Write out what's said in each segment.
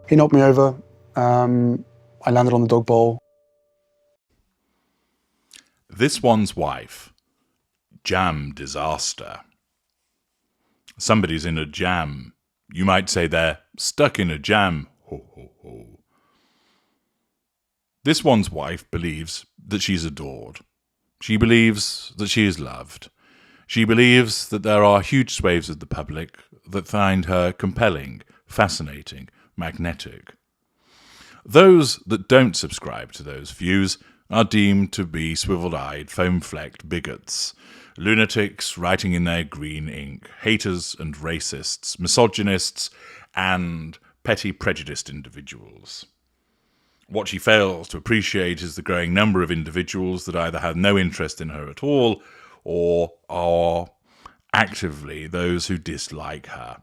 He knocked me over. I landed on the dog bowl. This one's wife. Jam disaster. Somebody's in a jam. You might say they're stuck in a jam. Ho, ho, ho. This one's wife believes that she's adored. She believes that she is loved. She believes that there are huge swathes of the public that find her compelling, fascinating, magnetic. Those that don't subscribe to those views are deemed to be swivel-eyed, foam-flecked bigots, lunatics writing in their green ink, haters and racists, misogynists, and petty prejudiced individuals. What she fails to appreciate is the growing number of individuals that either have no interest in her at all or are actively those who dislike her.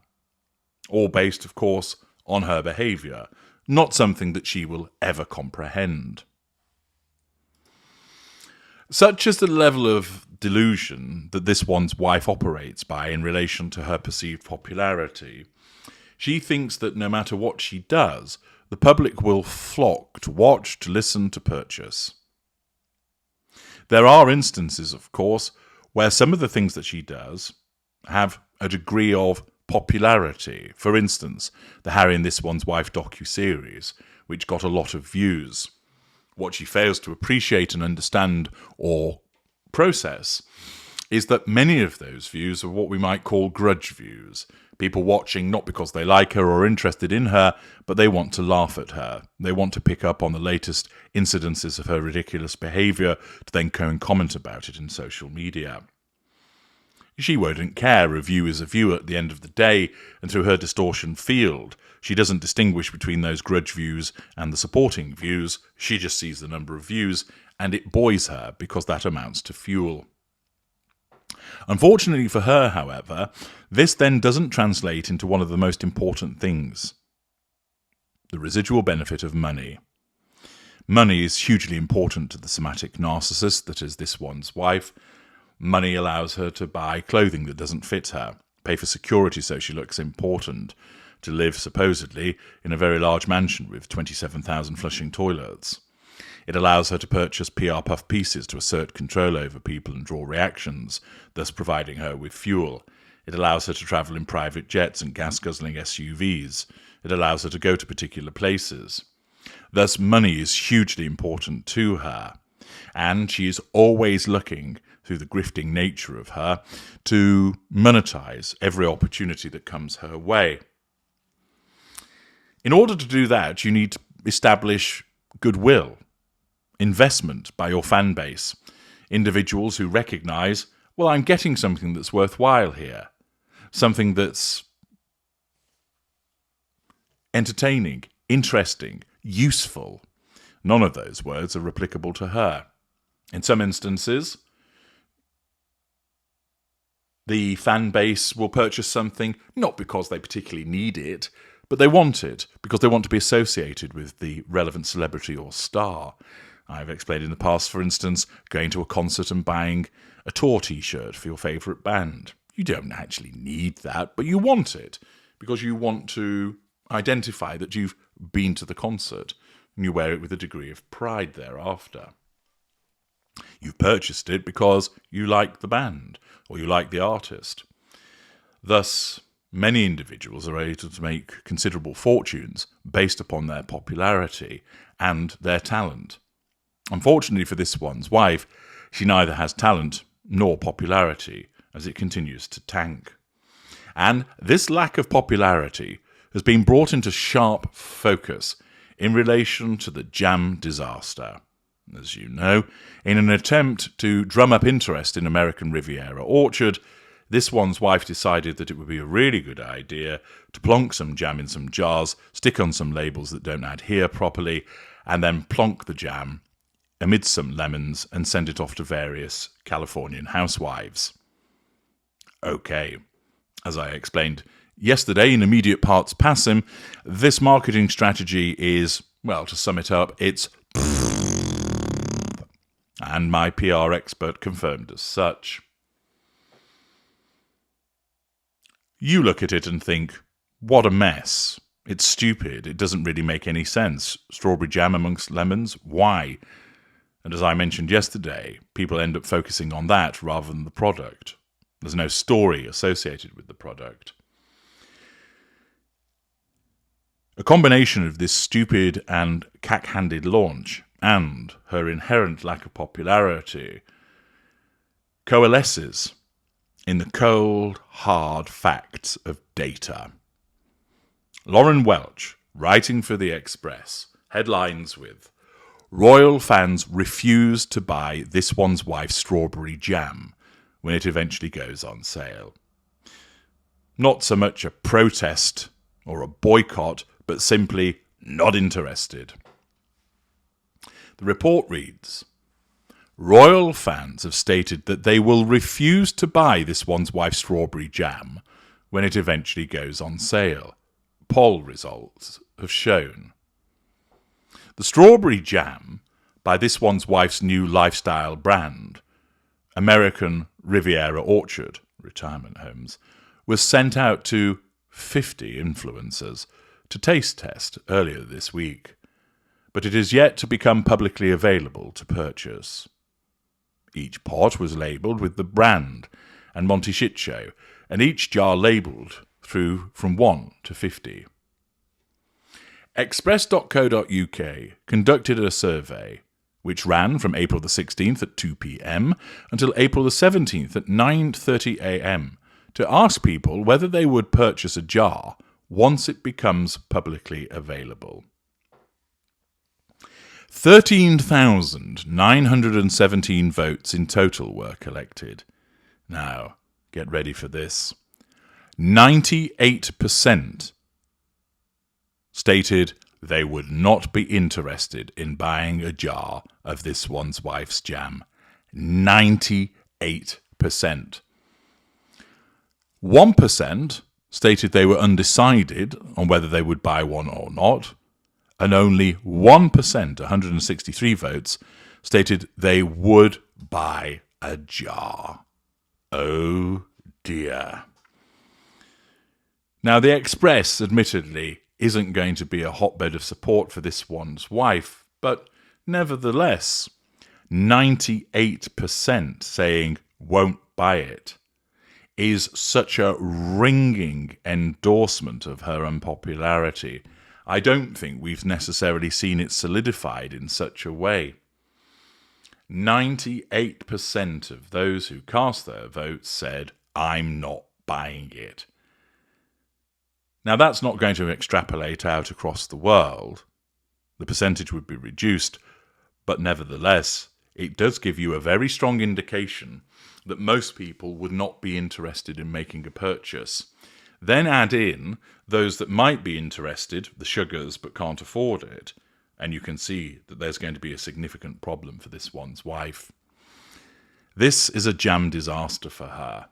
All based, of course, on her behaviour, not something that she will ever comprehend. Such is the level of delusion that this one's wife operates by in relation to her perceived popularity. She thinks that no matter what she does, the public will flock to watch, to listen, to purchase. There are instances, of course, where some of the things that she does have a degree of popularity. For instance, the Harry and This One's Wife docu-series, which got a lot of views. What she fails to appreciate and understand or process is that many of those views are what we might call grudge views. People watching not because they like her or are interested in her, but they want to laugh at her. They want to pick up on the latest incidences of her ridiculous behaviour to then go and comment about it in social media. She wouldn't care. A view is a view at the end of the day, and through her distortion field, she doesn't distinguish between those grudge views and the supporting views. She just sees the number of views, and it buoys her because that amounts to fuel. Unfortunately for her, however, this then doesn't translate into one of the most important things: the residual benefit of money. Money is hugely important to the somatic narcissist that is this one's wife. Money allows her to buy clothing that doesn't fit her, pay for security so she looks important, to live, supposedly, in a very large mansion with 27,000 flushing toilets. It allows her to purchase PR puff pieces to assert control over people and draw reactions, thus providing her with fuel. It allows her to travel in private jets and gas-guzzling SUVs. It allows her to go to particular places. Thus, money is hugely important to her, and she is always looking, through the grifting nature of her, to monetize every opportunity that comes her way. In order to do that, you need to establish goodwill, investment by your fan base, individuals who recognize, well, I'm getting something that's worthwhile here, something that's entertaining, interesting, useful. None of those words are applicable to her. In some instances, the fan base will purchase something not because they particularly need it, but they want it because they want to be associated with the relevant celebrity or star. I've explained in the past, for instance, going to a concert and buying a tour t-shirt for your favourite band. You don't actually need that, but you want it because you want to identify that you've been to the concert, and you wear it with a degree of pride thereafter. You've purchased it because you like the band or you like the artist. Thus, many individuals are able to make considerable fortunes based upon their popularity and their talent. Unfortunately for this one's wife, she neither has talent nor popularity as it continues to tank. And this lack of popularity has been brought into sharp focus in relation to the jam disaster. As you know, in an attempt to drum up interest in American Riviera Orchard, this one's wife decided that it would be a really good idea to plonk some jam in some jars, stick on some labels that don't adhere properly, and then plonk the jam amidst some lemons and send it off to various Californian housewives. Okay, as I explained yesterday in Immediate Parts Passim, this marketing strategy is, well, to sum it up, it's and my PR expert confirmed as such. You look at it and think, what a mess. It's stupid. It doesn't really make any sense. Strawberry jam amongst lemons? Why? And as I mentioned yesterday, people end up focusing on that rather than the product. There's no story associated with the product. A combination of this stupid and cack-handed launch and her inherent lack of popularity coalesces in the cold, hard facts of data. Lauren Welch, writing for The Express, headlines with, "Royal fans refuse to buy This One's Wife strawberry jam when it eventually goes on sale." Not so much a protest or a boycott, but simply not interested. The report reads, "Royal fans have stated that they will refuse to buy This One's Wife strawberry jam when it eventually goes on sale. Poll results have shown." The strawberry jam by This One's Wife's new lifestyle brand, American Riviera Orchard retirement homes, was sent out to 50 influencers to taste test earlier this week, but it is yet to become publicly available to purchase. Each pot was labelled with the brand and Monty Shit Show, and each jar labelled through from 1 to 50. Express.co.uk conducted a survey which ran from April the 16th at 2 p.m. until April the 17th at 9:30 a.m. to ask people whether they would purchase a jar once it becomes publicly available. 13,917 votes in total were collected. Now, get ready for this. 98% stated they would not be interested in buying a jar of This One's Wife's jam. 98%. 1% stated they were undecided on whether they would buy one or not, and only 1%, 163 votes, stated they would buy a jar. Oh dear. Now, The Express, admittedly, isn't going to be a hotbed of support for This One's Wife, but nevertheless, 98% saying won't buy it is such a ringing endorsement of her unpopularity. I don't think we've necessarily seen it solidified in such a way. 98% of those who cast their votes said, "I'm not buying it." Now, that's not going to extrapolate out across the world. The percentage would be reduced, but nevertheless, it does give you a very strong indication that most people would not be interested in making a purchase. Then add in those that might be interested, the sugars, but can't afford it, and you can see that there's going to be a significant problem for This One's Wife. This is a jam disaster for her,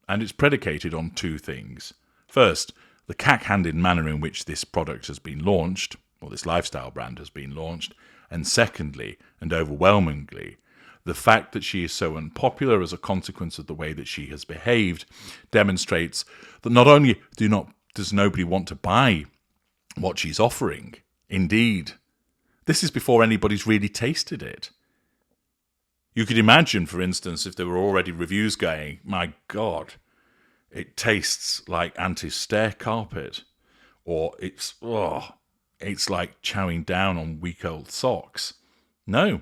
and it's predicated on two things. First, the cack-handed manner in which this product has been launched, or this lifestyle brand has been launched, and secondly, and overwhelmingly, the fact that she is so unpopular as a consequence of the way that she has behaved demonstrates that not only does nobody want to buy what she's offering, indeed, this is before anybody's really tasted it. You could imagine, for instance, if there were already reviews going, "My God, it tastes like anti-stair carpet," or it's like chowing down on week-old socks. No,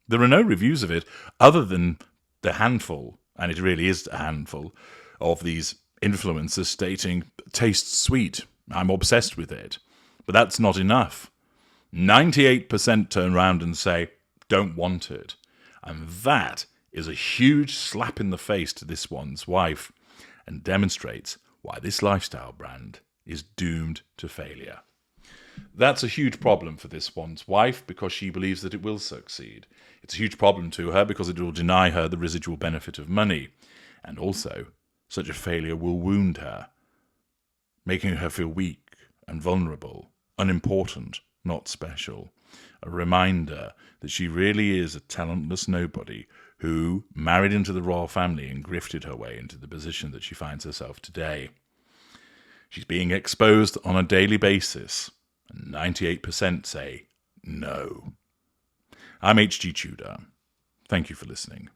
there are no reviews of it other than the handful, and it really is a handful, of these influencers stating, "Tastes sweet, I'm obsessed with it." But that's not enough. 98% turn around and say, "Don't want it." And that is a huge slap in the face to This One's Wife, and demonstrates why this lifestyle brand is doomed to failure. That's a huge problem for This One's Wife because she believes that it will succeed. It's a huge problem to her because it will deny her the residual benefit of money. And also, such a failure will wound her, making her feel weak and vulnerable, unimportant, not special. A reminder that she really is a talentless nobody who married into the royal family and grifted her way into the position that she finds herself today. She's being exposed on a daily basis, and 98% say no. I'm H.G. Tudor. Thank you for listening.